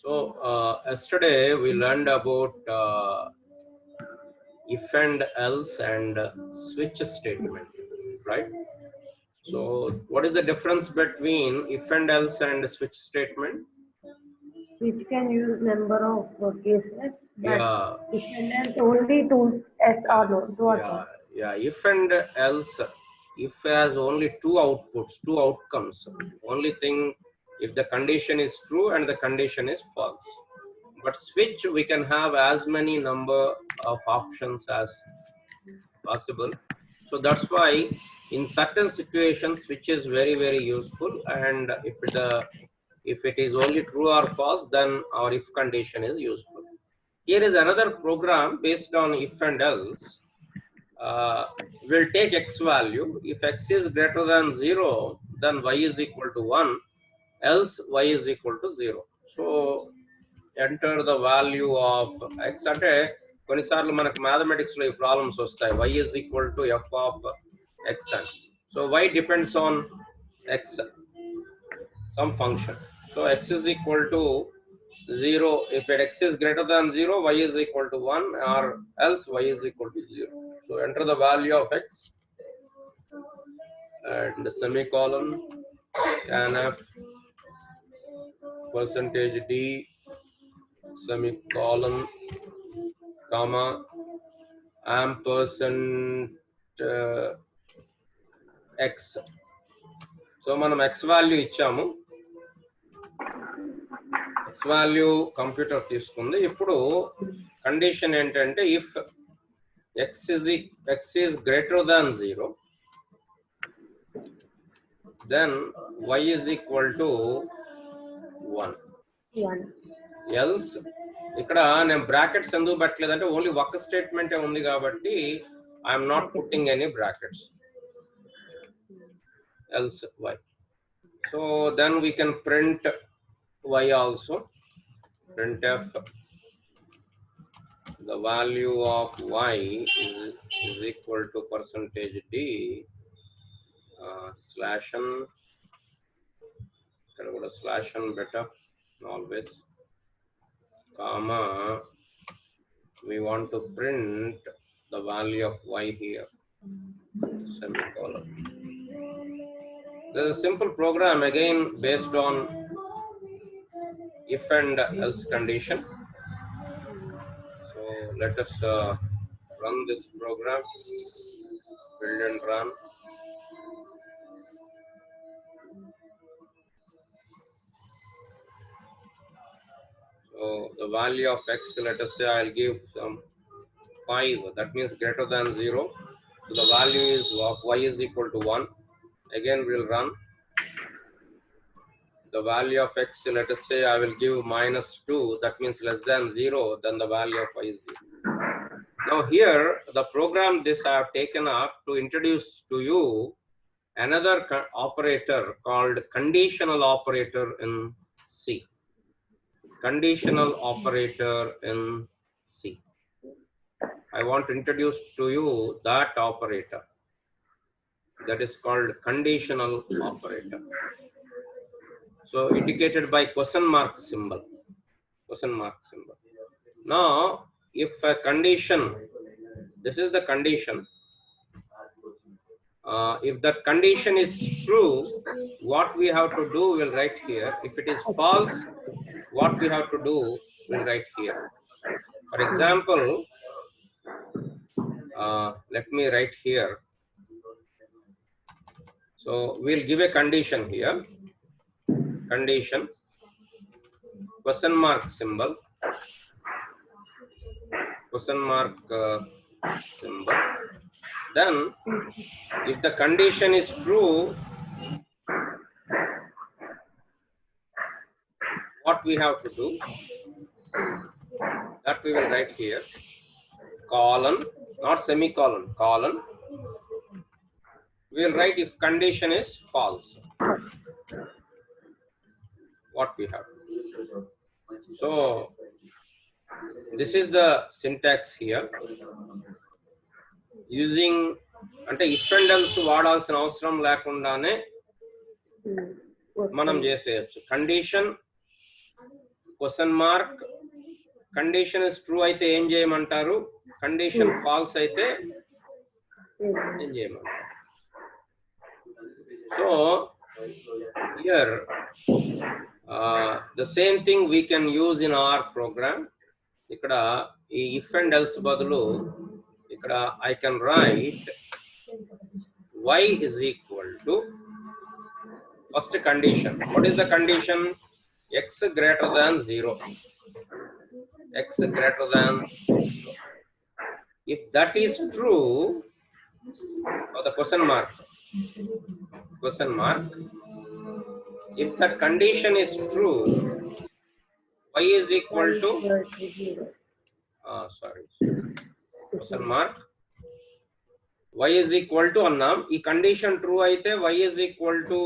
So yesterday we learned about if and else and switch statement, right? So what is the difference between if and else and switch statement? Which can use number of cases, but Yeah, if and else only to yes or no, true or false. yeah. If and else, if has only two outputs, two outcomes. Only thing, if the condition is true and the condition is false. But switch, we can have as many number of options as possible. So that's why in certain situations switch is very useful, and if it is only true or false, then our if condition is useful. Here is another program based on if and else. We'll take x value. If x is greater than 0, then y is equal to 1, else y is equal to 0. So enter the value of x. అంటే కొన్నిసార్లు మనకు mathematics లో ఈ problems వస్తాయి. y is equal to f of x అని. So y depends on x, some function. So x is equal to 0. If x is greater than 0, y is equal to 1, or else y is equal to 0. So enter the value of x and semicolon scanf percentage d semicolon comma ampersand x. So మనం x value ఇచ్చాము, x value computer తీసుకుంది. ఇప్పుడు condition ఏంటంటే if x is greater than 0, then y is equal to 1. else, ఇక్కడ నేను brackets ఎందుకు పెట్టలేదంటే only ఒక స్టేట్మెంటే ఉంది కాబట్టి I'm not putting any brackets. else y. So then we can print y also. Printf the value of y is equal to percentage d slash n. ఇక్కడ కూడా slash n better always, comma we want to print the value of y here, semicolon. There is a simple program again based on if and else condition. So let us run this program, build and run. So the value of x, let us say I'll give some 5, that means greater than 0. So the value is of y is equal to 1. Again we'll run. The value of x, let us say I will give -2, that means less than 0, then the value of y is 0. Now here the program this I have taken up to introduce to you another operator called conditional operator in C. Conditional operator in C. I want to introduce to you that operator that is called conditional operator. So indicated by question mark symbol. Question mark symbol. Now, if a condition, this is the condition. If that condition is true, what we have to do, we'll write here. If it is false, what we have to do, we'll write here. For example, let me write here. So we'll give a condition here. Condition, question mark symbol, question mark symbol. Then if the condition is true, what we have to do, that we will write here, colon, not semicolon, colon. We will write if condition is false, what we have to do. So this is the syntax here. Using అంటే if and else వాడాల్సిన అవసరం లేకుండానే మనం చేసేయచ్చు. Condition question mark, condition is true అయితే ఏం చేయమంటారు, condition false అయితే ఏం చేయమంటారు. So here the same thing we can use in our program. ఇక్కడ ఈ if and else బదులు ఇక్కడ I can write y is equal to first condition. What is the condition? X greater than 0. X greater than 0. If that is true, or the question mark, if that condition is true, y is equal to question mark, y is equal to అన్నాం. ఈ condition true అయితే y is equal to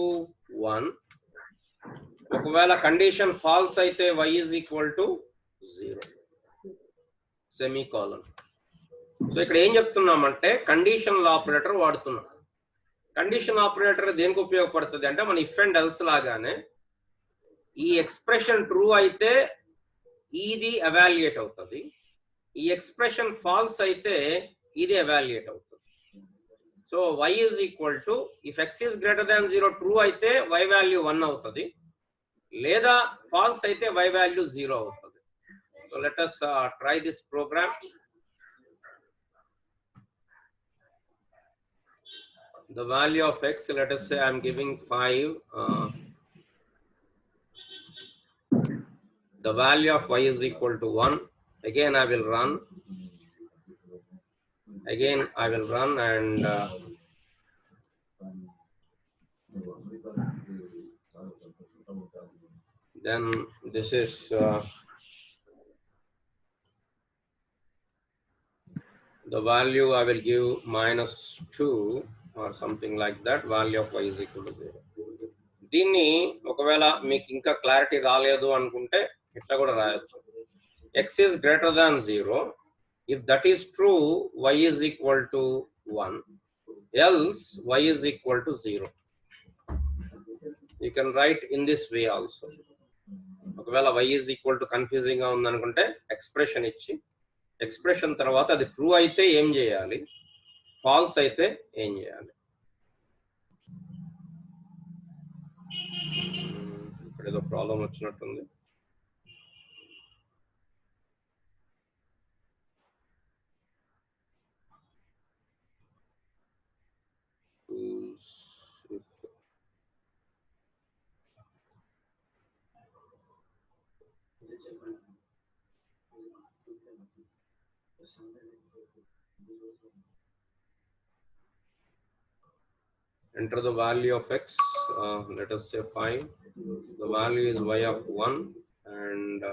1. ఒకవేళ condition false అయితే y is equal to 0. Semicolon. So ఇక్కడ ఏం చెప్తున్నామంటే conditional operator వాడుతున్నాం. Condition operator దేనికి ఉపయోగపడుతుంది అంటే మన ఇఫ్ అండ్ ఎల్స్ లాగానే ఈ ఎక్స్ప్రెషన్ ట్రూ అయితే ఇది ఎవాల్యుయేట్ అవుతుంది, ఈ ఎక్స్ప్రెషన్ ఫాల్స్ అయితే ఇది ఎవాల్యుయేట్ అవుతుంది. So y is equal to if x is greater than 0 true అయితే y వాల్యూ 1 అవుతుంది, లేదా ఫాల్స్ అయితే y వాల్యూ 0 అవుతుంది. So let us try this program. The value of x, let us say I am giving 5. The value of y is equal to 1. Again I will run. And then this is the value I will give -2 or something like that. Value of y is equal to 0. దీన్ని ఒకవేళ మీకు ఇంకా clarity రాలేదు అనుకుంటే ఇట్లా కూడా రాయొచ్చు. x is greater than 0. If that is true, y is equal to 1. Else y is equal to 0. You can write in this way also. ఒకవేళ y is equal to confusing గా ఉందనుకుంటే ఎక్స్ప్రెషన్ ఇచ్చి, expression తర్వాత అది true అయితే ఏం చేయాలి, falls అయితే ఏం చేయాలి. ఇక్కడ ఏదో ప్రాబ్లం వచ్చినట్టుంది. Enter the value of x, let us say 5. The value is y of 1, and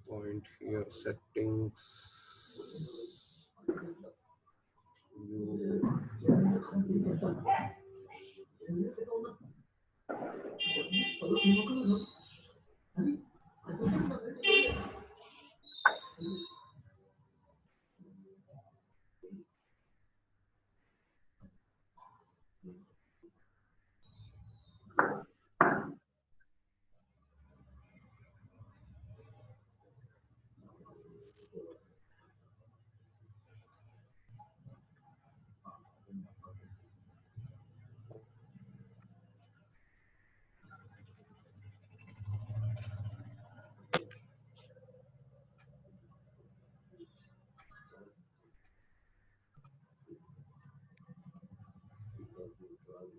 point here, settings,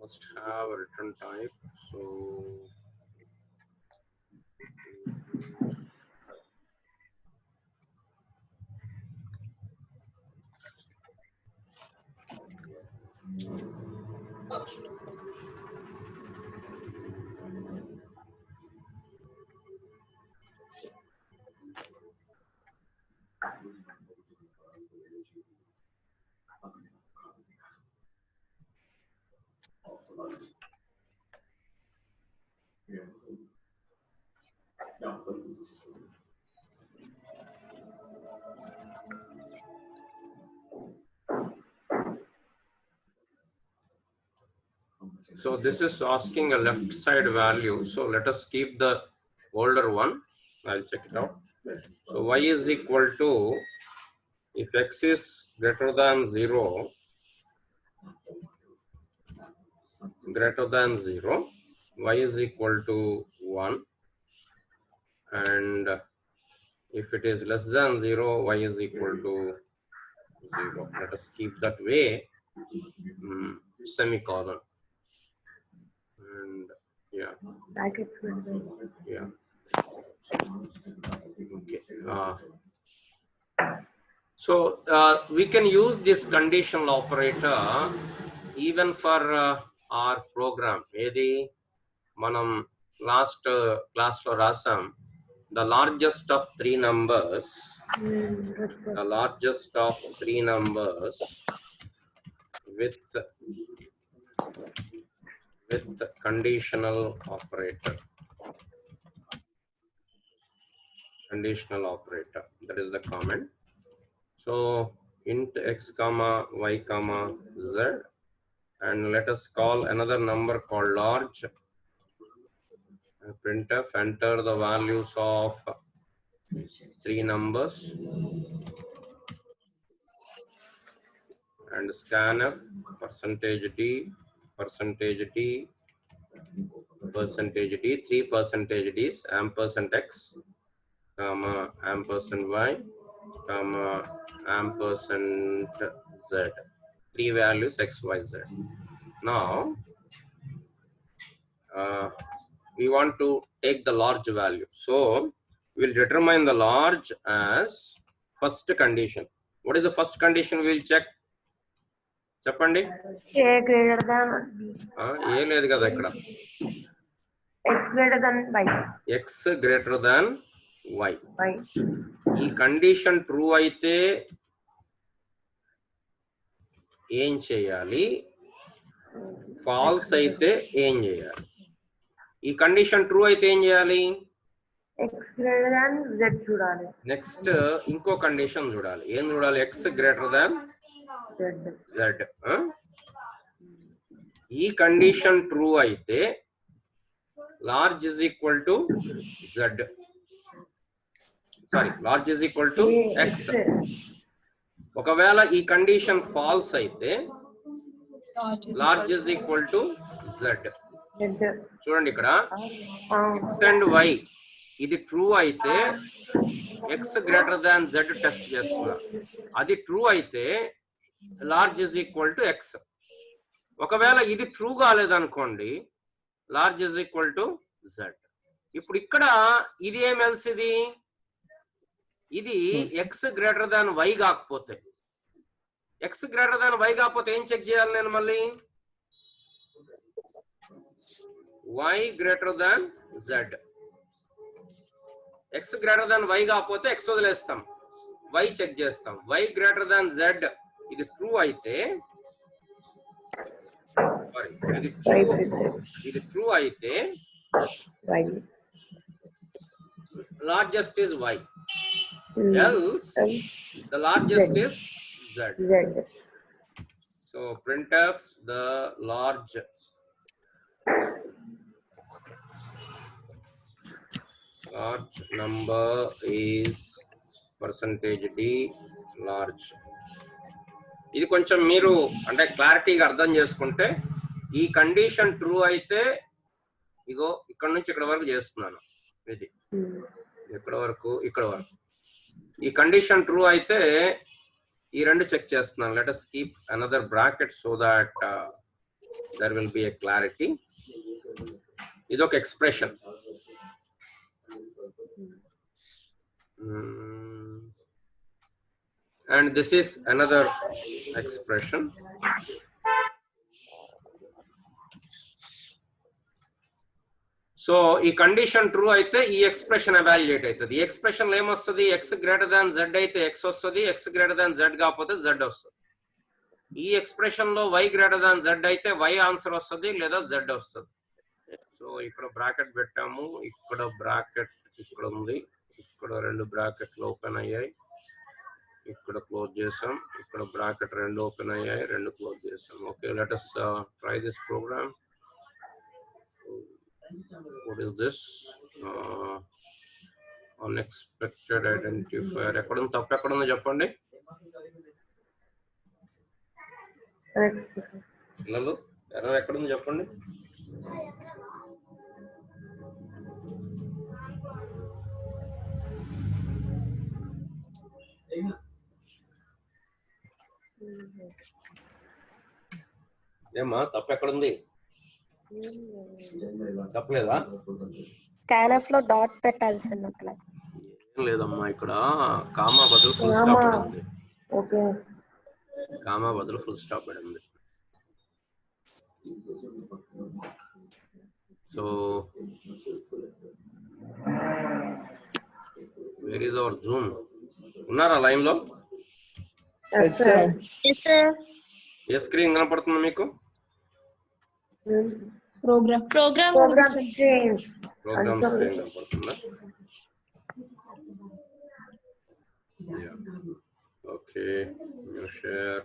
must have a return type. So So this is asking a left side value. So let us keep the older one. I'll check it out. So y is equal to, if x is greater than 0, y is equal to 1. And if it is less than 0, y is equal to 0. Let us keep that way, semicolon. And yeah, Brackets will be. yeah. Okay. So we can use this conditional operator even for our program. Edi manam last class lo rasam, the largest of three numbers, the largest of three numbers with conditional operator. Conditional operator, that is the comment. So int x comma y comma z, and let us call another number called large. Printf, enter the values of three numbers, and scanf %d, %d, %d, 3% d's, ampersand x, comma ampersand y, comma ampersand z. Three values x, y, z. Now we want to take the large value. So we'll determine the large as first condition. What is the first condition? We'll check. Chappandi. A greater than B. A లేదు కదా ఇక్కడ. X greater than Y. X greater than Y. Y. ఈ condition true అయితే ఏం చేయాలి? Falls అయితే ఏం చేయాలి? ఈ కండిషన్ ట్రూ అయితే ఏం చేయాలి? X greater than Z చూడాలి. నెక్స్ట్ ఇంకో కండిషన్ చూడాలి. ఏం చూడాలి? X greater than Z. ఈ కండిషన్ ట్రూ అయితే large is equal to Z. Sorry, large is equal to X. ఒకవేళ ఈ కండిషన్ ఫాల్స్ అయితే large is equal to Z. చూడండి ఇక్కడ X and Y ఇది ట్రూ అయితే X greater than Z test చేస్తున్నా. అది ట్రూ అయితే large is equal to X. ఒకవేళ ఇది true కాలేదనుకోండి, large is equal to Z. ఇప్పుడు ఇక్కడ ఇది ఏం ఎల్స్ ఇది X గ్రేటర్ దాన్ Y కాకపోతే, X గ్రేటర్ దాన్ Y కాకపోతే ఏం చెక్ చేయాలి నేను మళ్ళీ? Y greater than Z. X greater than Y కాకపోతే X వదిలేస్తాం, Y చెక్ చేస్తాం. Y గ్రేటర్ దాన్ Z ఇది ట్రూ అయితే, సారీ ఇది ట్రూ అయితే largest is Y, else the largest is Z. So printf the large number is %d large. ఇది కొంచెం మీరు అంటే క్లారిటీగా అర్థం చేసుకుంటే, ఈ కండిషన్ ట్రూ అయితే ఇగో ఇక్కడ నుంచి ఇక్కడ వరకు చేస్తున్నాను, ఇది ఇక్కడ వరకు ఇక్కడ వరకు. ఈ కండిషన్ ట్రూ అయితే ఈ రెండు చెక్ చేస్తున్నాను. Let us keep another bracket so that there will be a clarity. ఇది ఒక expression. And this is another expression. So ఈ కండిషన్ ట్రూ అయితే ఈ ఎక్స్ప్రెషన్ ఎవాల్యుయేట్ అవుతుంది. ఈ ఎక్స్ప్రెషన్ ఏమొస్తుంది? ఎక్స్ గ్రేటర్ దాన్ జెడ్ అయితే ఎక్స్ వస్తుంది, ఎక్స్ గ్రేటర్ దాన్ జెడ్ కాకపోతే జెడ్ వస్తుంది. ఈ ఎక్స్ప్రెషన్ లో వై గ్రేటర్ దాన్ జెడ్ అయితే వై ఆన్సర్ వస్తుంది లేదా జెడ్ వస్తుంది. సో ఇక్కడ బ్రాకెట్ పెట్టాము, ఇక్కడ బ్రాకెట్ ఇక్కడ ఉంది, ఇక్కడ రెండు బ్రాకెట్లు ఓపెన్ అయ్యాయి, ఇక్కడ క్లోజ్ చేసాం, ఇక్కడ బ్రాకెట్ రెండు ఓపెన్ అయ్యాయి, రెండు క్లోజ్ చేసాం. Okay, let us try this program. what is this? Unexpected identifier. ఎక్కడుంది తప్పు ఎక్కడుందో చెప్పండి పిల్లలు. ఎర్రర్ ఎక్కడుంది చెప్పండి. ఏమా తప్పు ఎక్కడుంది? తప్పలేదా? స్కానఫ్ లో డాట్ పెట్టాల్సింది అక్కడ. ఏం లేదమ్మా, ఇక్కడ కామా బదులు ఫుల్ స్టాప్ పడింది. ఓకే, కామా బదులు ఫుల్ స్టాప్ పడింది. So where is our Zoom? ఉన్నారా లైన్ లో? ఏ స్క్రీన్ కనపడుతుంది మీకు? ప్రోగ్రామ్ స్క్రీన్ ప్రోగ్రామ్ స్క్రీన్ కనపడుతుందా? Okay, share.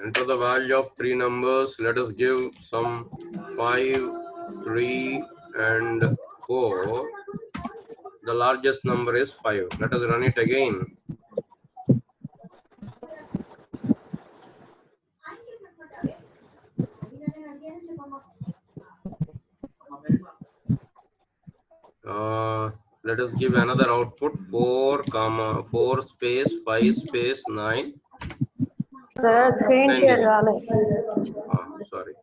Enter the value of three numbers. Let us give some 5, 3 and 4. The largest number is 5. Let us run it again. Let us give another output. 4 space 5 space 9. Screen share రాలే. Sorry.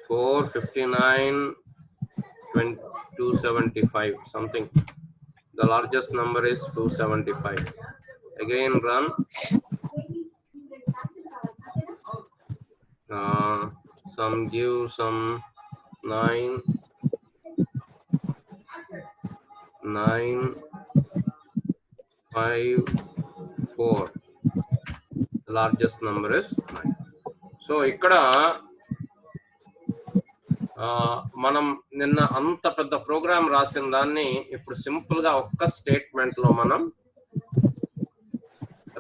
4, 59, 275 something. The largest number is 275. Again run. Some give some 9, 5, 4. The largest number is 9. So ఇక్కడ మనం నిన్న అంత పెద్ద programme రాసిన దాన్ని ఇప్పుడు simple గా ఒక్క స్టేట్మెంట్ లో మనం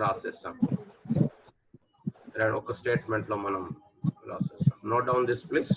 రాసేస్తాం. ఒక స్టేట్మెంట్ లో మనం రాసేస్తాం. Note down this please.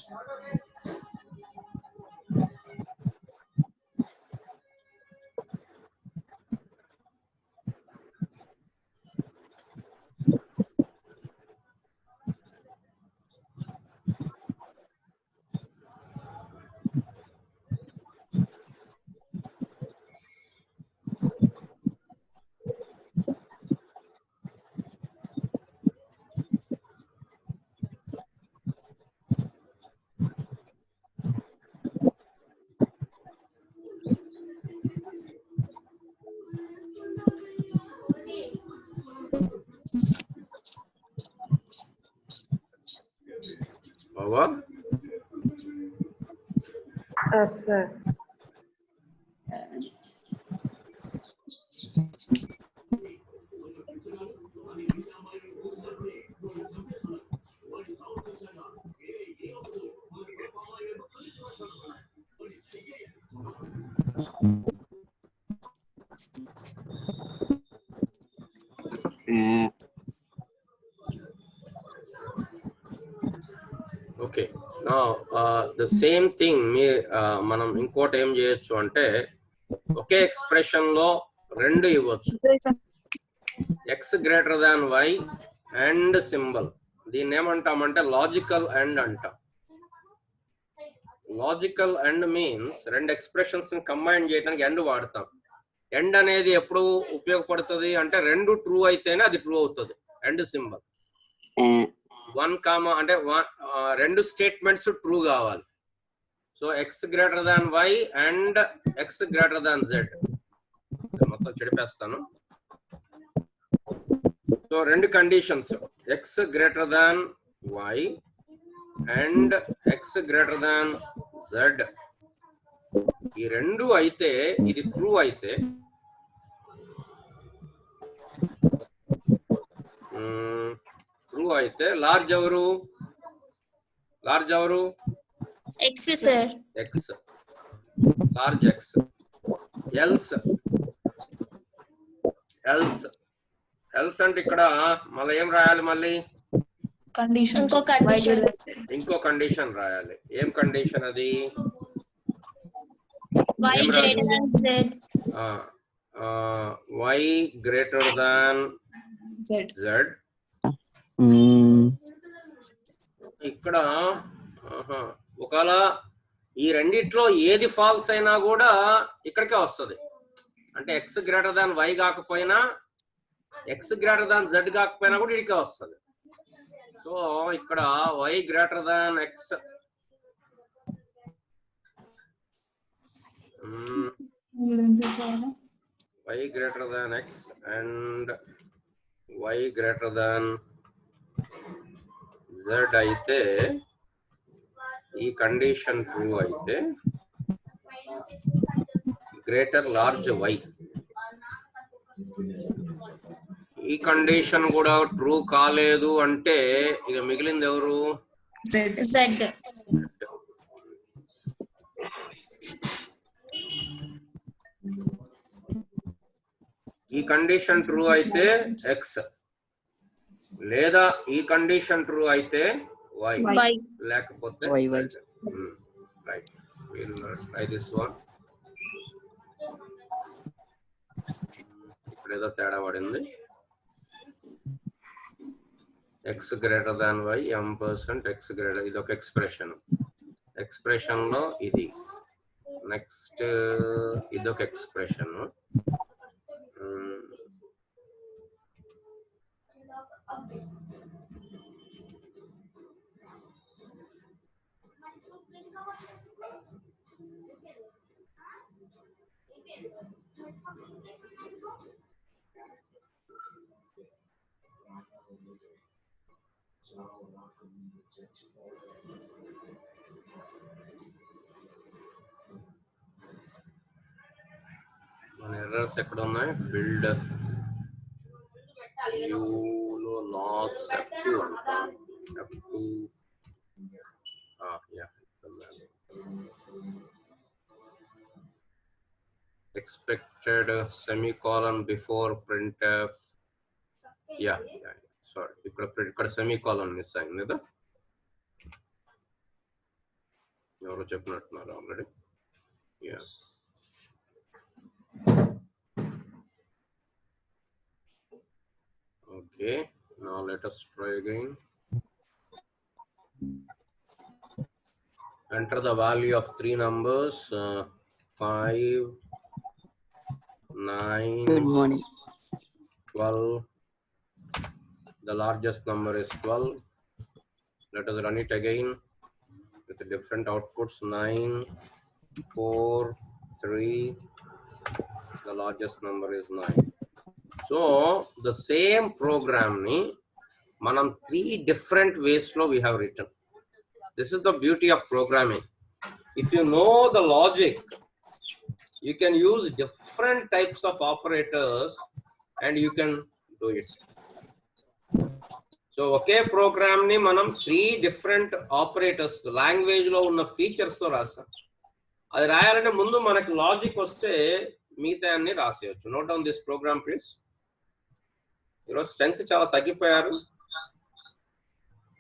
sir. Okay, the same thing మనం ఇంకోటి ఏం చేయొచ్చు అంటే ఒకే ఎక్స్ప్రెషన్ లో రెండు ఇవ్వచ్చు. X greater than Y and symbol. దీన్ని ఏమంటామంటే లాజికల్ అండ్ అంటాం. లాజికల్ అండ్ మీన్స్ రెండు ఎక్స్ప్రెషన్స్ కంబైన్ చేయడానికి ఎండ్ వాడతాం. ఎండ్ అనేది ఎప్పుడు ఉపయోగపడుతుంది అంటే రెండు ట్రూ అయితేనే అది ట్రూ అవుతుంది. ఎండ్ సింబల్ 1, అంటే రెండు స్టేట్మెంట్స్ ట్రూ కావాలి. So X greater than Y and X greater than Z. మొత్తం చెడిపేస్తాను. సో రెండు conditions X greater than Y and X greater than Z. ఈ రెండు అయితే ఇది ట్రూ అయితే అయితే లార్జ్ ఎవరు? X, sir. X, large X. Else అంటే ఇక్కడ మళ్ళీ ఏం రాయాలి? మళ్ళీ Condition. ఇంకో కండిషన్ రాయాలి. ఏం కండిషన్ అది? Y greater than Z. Y greater than Z. Z. ఇక్కడ ఒకవేళ ఈ రెండిట్లో ఏది ఫాల్స్ అయినా కూడా ఇక్కడికే వస్తుంది. అంటే ఎక్స్ గ్రేటర్ దాన్ వై కాకపోయినా, ఎక్స్ గ్రేటర్ దాన్ జెడ్ కాకపోయినా కూడా ఇడికే వస్తుంది. సో ఇక్కడ Y greater than X, y greater than x and y greater than z అయితే ఈ కండిషన్ ట్రూ అయితే గ్రేటర్ లార్జ్ y. ఈ కండిషన్ కూడా ట్రూ కాలేదు అంటే ఇక మిగిలింది ఎవరు? Z. ఈ కండిషన్ ట్రూ అయితే ఎక్స్, లేదా ఈ కండిషన్ ట్రూ అయితే వై, Y. లేకపోతే రైట్. Try this one. ఇప్పుడు ఏదో తేడా పడింది. X greater than y m% x greater, ఇది ఒక ఎక్స్ప్రెషన్ లో ఇది. నెక్స్ట్ ఇదొక ఎక్స్ప్రెషన్. మన ఎర్రర్స్ ఎక్కడ ఉన్నాయి? ఫిల్డ్ వ్యూలో లాగ్స్ F2 అంటాం. F2 expected semicolon before printf. Sorry, ఇక్కడ సెమీకాలన్ మిస్ అయింది కదా, ఎవరో చెప్పినట్టున్నారు already. Okay, now let us try again. Enter the value of three numbers, 5, 9, Good morning. 12. The largest number is 12. Let us run it again with different outputs. 9, 4, 3. The largest number is 9. So the same program ni manam 3 different ways lo we have written. This is the beauty of programming. If you know the logic, you can use different types of operators and you can do it. So ఒకే program ని మనం 3 different operators language లో ఉన్న features తో రాసాం. అది రాయాలంటే ముందు మనకి లాజిక్ వస్తే మిగతా అన్ని రాసేయచ్చు. Note down this program please. ఈరోజు స్ట్రెంగ్త్ చాలా తగ్గిపోయారు.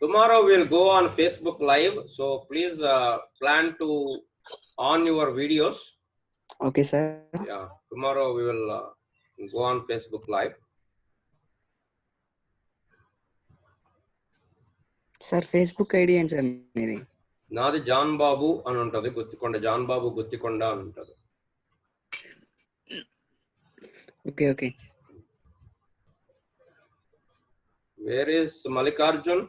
Tomorrow we'll go on Facebook Live, so please plan to on your videos. Okay, sir. Yeah, tomorrow we will go on Facebook Live. Sir, Facebook ID and sir meeting. నాది John బాబు అని ఉంటది, Guthikonda John బాబు గుత్తికొండ అని ఉంటది. Okay. Where is Mallikarjun?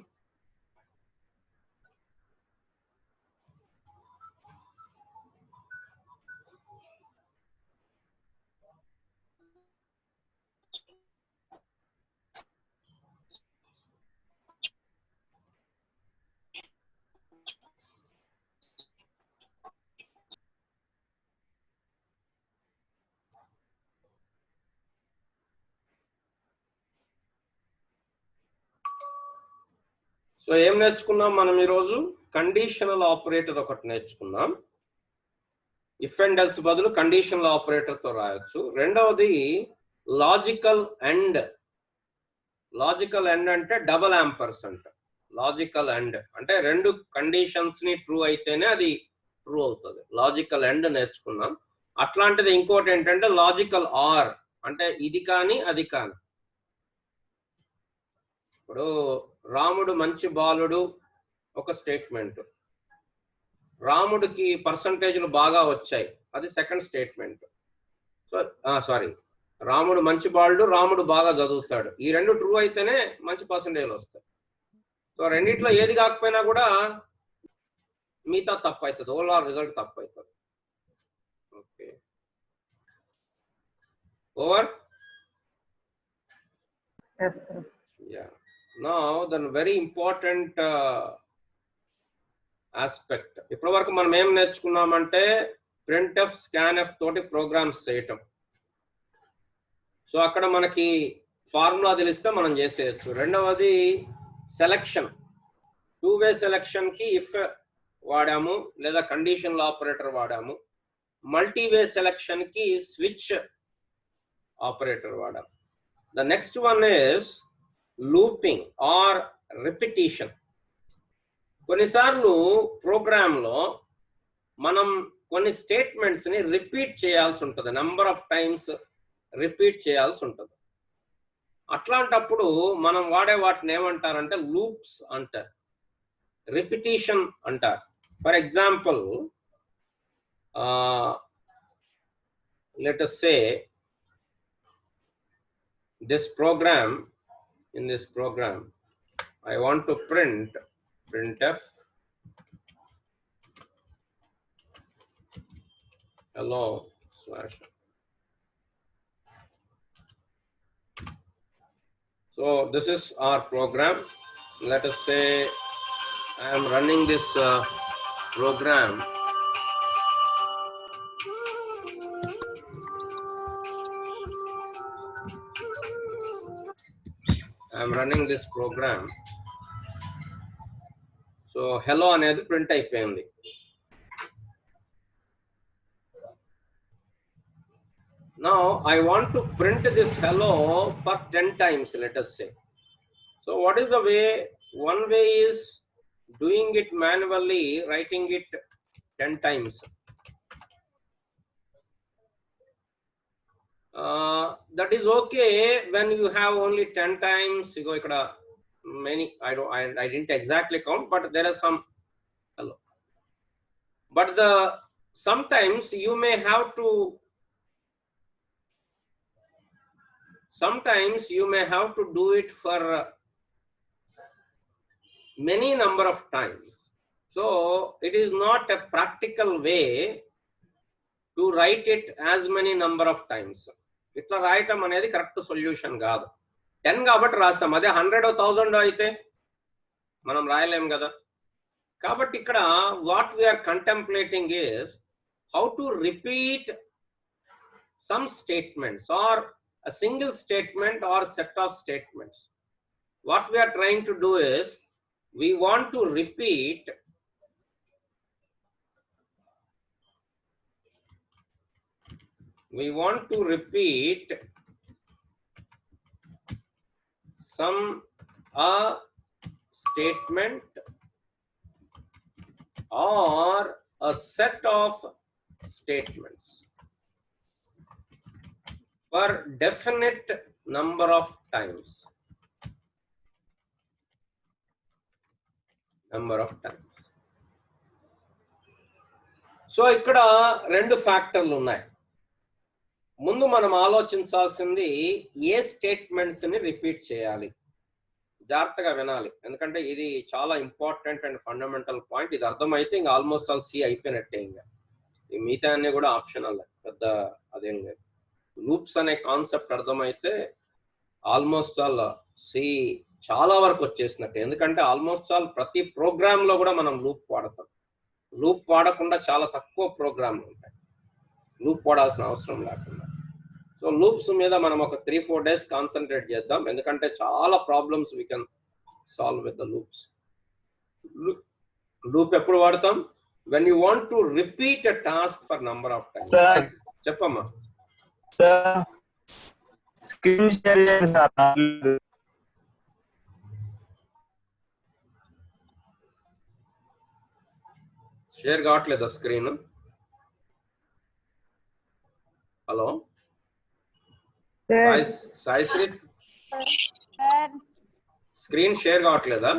So ఏం నేర్చుకున్నాం మనం ఈరోజు? Conditional operator ఒకటి నేర్చుకున్నాం. ఇఫ్ అండ్ ఎల్స్ బదులు కండిషనల్ ఆపరేటర్తో రాయొచ్చు. రెండవది లాజికల్ అండ్. లాజికల్ అండ్ అంటే డబల్ యాంపర్సెంట్. లాజికల్ అండ్ అంటే రెండు కండిషన్స్ ని ట్రూ అయితేనే అది ట్రూ అవుతుంది. లాజికల్ అండ్ నేర్చుకున్నాం. అట్లాంటిది ఇంకోటి ఏంటంటే లాజికల్ ఆర్, అంటే ఇది కానీ అది కానీ. ఇప్పుడు రాముడు మంచి బాలుడు ఒక స్టేట్మెంట్, రాముడికి పర్సంటేజ్లు బాగా వచ్చాయి అది సెకండ్ స్టేట్మెంట్. సో సారీ, రాముడు మంచి బాలుడు, రాముడు బాగా చదువుతాడు, ఈ రెండు ట్రూ అయితేనే మంచి పర్సంటేజ్లు వస్తాయి. సో రెండిట్లో ఏది కాకపోయినా కూడా మిగతా తప్పు అవుతుంది, ఓవరాల్ రిజల్ట్ తప్పు అవుతుంది. Okay, over. Yes, sir. Yeah. Now the very important aspect. ఇప్పటి వరకు మనం ఏం నేర్చుకున్నామంటే printf, scanf తోటి ప్రోగ్రామ్స్ చేయటం. సో అక్కడ మనకి ఫార్ములా తెలిస్తే మనం చేసేయచ్చు. రెండవది సెలక్షన్, 2-way సెలక్షన్ కి ఇఫ్ వాడాము లేదా కండిషనల్ ఆపరేటర్ వాడాము. మల్టీవే సెలక్షన్ కి స్విచ్ ఆపరేటర్ వాడాము. The next one is looping or repetition. కొన్నిసార్లు ప్రోగ్రాంలో మనం కొన్ని స్టేట్మెంట్స్ ని రిపీట్ చేయాల్సి ఉంటుంది, నెంబర్ ఆఫ్ టైమ్స్ రిపీట్ చేయాల్సి ఉంటుంది. అట్లాంటప్పుడు మనం వాడే వాటిని ఏమంటారంటే లూప్స్ అంటారు, రిపిటీషన్ అంటారు. For example, let us say this program, in this program I want to printf hello slash. So this is our program. Let us say I am running this program. I'm running this program. So hello అనేది print అయిపోయింది. Now I want to print this hello for 10 times, let us say. So what is the way? One way is doing it manually, writing it 10 times. That is okay when you have only 10 times. You go ikkada many, I didn't exactly count, but there are some hello. But sometimes you may have to do it for many number of times. So it is not a practical way to write it as many number of times. ఇట్లా రాయటం అనేది correct solution కాదు. 10 కాబట్టి రాస్తాం, అదే 100,000 అయితే మనం రాయలేం కదా. కాబట్టి ఇక్కడ what we are contemplating is how to repeat some statements or a single statement or set of statements. What we are trying to do is we want to repeat some statement or a set of statements for definite number of times. So ఇక్కడ రెండు ఫ్యాక్టర్లు ఉన్నాయి. ముందు మనం ఆలోచించాల్సింది ఏ statements ని repeat చేయాలి. జాగ్రత్తగా వినాలి, ఎందుకంటే ఇది చాలా ఇంపార్టెంట్ అండ్ ఫండమెంటల్ పాయింట్. ఇది అర్థమైతే ఇంకా ఆల్మోస్ట్ ఆల్ సి అయిపోయినట్టే. ఇంకా ఈ మిగతా అన్ని కూడా ఆప్షనల్, పెద్ద అదేం లేదు. లూప్స్ అనే కాన్సెప్ట్ అర్థమైతే ఆల్మోస్ట్ ఆల్ సి చాలా వరకు వచ్చేసినట్టే. ఎందుకంటే ఆల్మోస్ట్ ఆల్ ప్రతి ప్రోగ్రామ్ లో కూడా మనం లూప్ వాడతాం. లూప్ వాడకుండా చాలా తక్కువ ప్రోగ్రామ్లు ఉంటాయి లూప్ వాడాల్సిన అవసరం లేకుండా. సో లూప్స్ మీద మనం ఒక 3-4 days కాన్సన్ట్రేట్ చేద్దాం, ఎందుకంటే చాలా problems we can solve with the loops. Loop ఎప్పుడు వాడతాం? when you want to repeat a task for number of times. Sir చెప్పమ్మా. సార్ స్క్రీన్ షేర్ చేయండి సార్. షేర్ కావట్లేదా screen? Hello Sai Sri, screen share కావట్లేదా?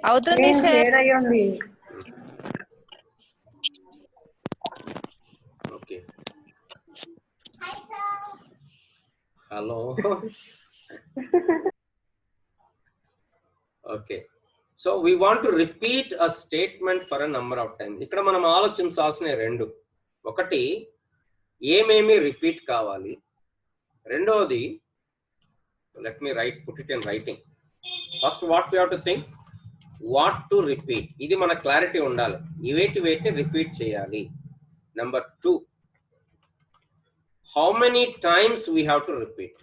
అవుతుంది సార్. షేర్ అయ్యండి. Okay, hello okay. So we want to repeat a statement for a number of times. ఇక్కడ మనం ఆలోచించాల్సిన రెండు, ఒకటి ఏమేమి రిపీట్ కావాలి, రెండోది let me put it in writing. First what we have to think, what to repeat, ఇది మన క్లారిటీ ఉండాలి. వేటిని రిపీట్ చేయాలి. Number 2, how many times we have to repeat.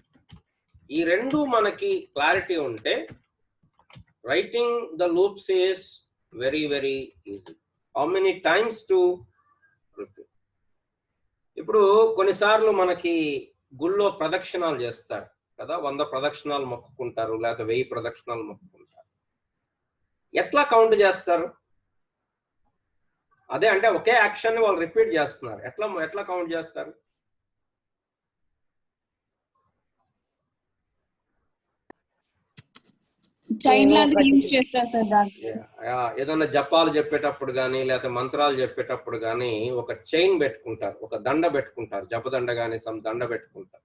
ఈ రెండు మనకి క్లారిటీ ఉంటే writing the loops is very easy. How many times to repeat? ఇప్పుడు కొన్నిసార్లు మనకి గుళ్ళో ప్రదక్షిణాలు చేస్తారు కదా, 100 ప్రదక్షిణాలు మొక్కుకుంటారు, లేకపోతే 1000 ప్రదక్షిణాలు మొక్కుకుంటారు. ఎట్లా కౌంట్ చేస్తారు? అదే అంటే ఒకే యాక్షన్ వాళ్ళు రిపీట్ చేస్తున్నారు, ఎట్లా కౌంట్ చేస్తారు? చైన్ లాంటిది యూజ్ చేస్తారు సార్ దాన్ని. ఏదైనా జపాలు చెప్పేటప్పుడు కానీ లేకపోతే మంత్రాలు చెప్పేటప్పుడు కానీ ఒక చైన్ పెట్టుకుంటారు, ఒక దండ పెట్టుకుంటారు, జపదండ కానీ సమ్ దండ పెట్టుకుంటారు.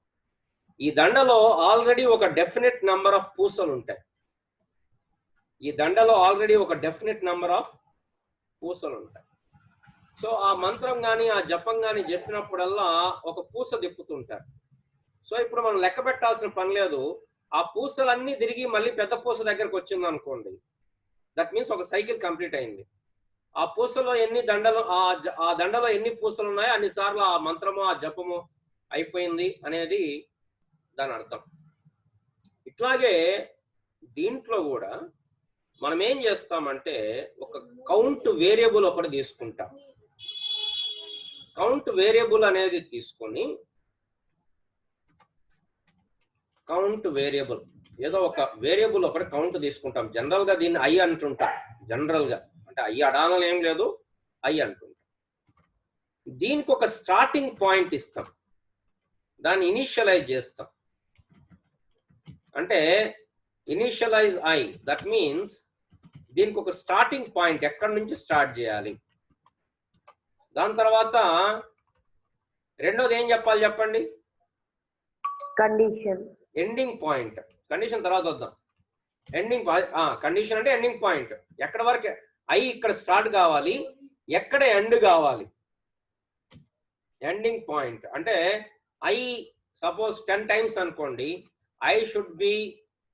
ఈ దండలో ఆల్రెడీ ఒక డెఫినెట్ నంబర్ ఆఫ్ పూసలు ఉంటాయి. ఈ దండలో ఆల్రెడీ ఒక డెఫినెట్ నంబర్ ఆఫ్ పూసలు ఉంటాయి. సో ఆ మంత్రం కానీ ఆ జపం కానీ చెప్పినప్పుడల్లా ఒక పూస తిప్పుతుంటారు. సో ఇప్పుడు మనం లెక్క పెట్టాల్సిన పని లేదు. ఆ పూసలన్నీ తిరిగి మళ్ళీ పెద్ద పూస దగ్గరకు వచ్చింది అనుకోండి, దట్ మీన్స్ ఒక సైకిల్ కంప్లీట్ అయింది. ఆ పూసలో ఎన్ని దండలు, ఆ దండలో ఎన్ని పూసలు ఉన్నాయో అన్నిసార్లు ఆ మంత్రము ఆ జపము అయిపోయింది అనేది దాని అర్థం. ఇట్లాగే దీంట్లో కూడా మనం ఏం చేస్తామంటే ఒక కౌంట్ వేరియబుల్ ఒకటి తీసుకుంటాం. కౌంట్ వేరియబుల్ అనేది తీసుకొని కౌంట్ వేరియబుల్ ఏదో ఒక వేరియబుల్ ఒకటి కౌంట్ తీసుకుంటాం. జనరల్ గా దీన్ని ఐ అంటుంటాం. జనరల్ గా అంటే ఐ అడాలని ఏం లేదు, ఐ అంటుంటాం. దీనికి ఒక స్టార్టింగ్ పాయింట్ ఇస్తాం, దాన్ని ఇనిషియలైజ్ చేస్తాం. అంటే ఇనిషియలైజ్ ఐ, దట్ మీన్స్ దీనికి ఒక స్టార్టింగ్ పాయింట్ ఎక్కడి నుంచి స్టార్ట్ చేయాలి. దాని తర్వాత రెండోది ఏం చెప్పాలి చెప్పండి? కండిషన్. Ending point. కండిషన్ తర్వాత వద్దాం. ఎండింగ్ కండిషన్ అంటే ఎండింగ్ పాయింట్. ఎక్కడ వరకు ఐ ఇక్కడ స్టార్ట్ కావాలి, ఎక్కడ ఎండ్ కావాలి. ఎండింగ్ పాయింట్ అంటే ఐ సపోజ్ 10 టైమ్స్ అనుకోండి, I should be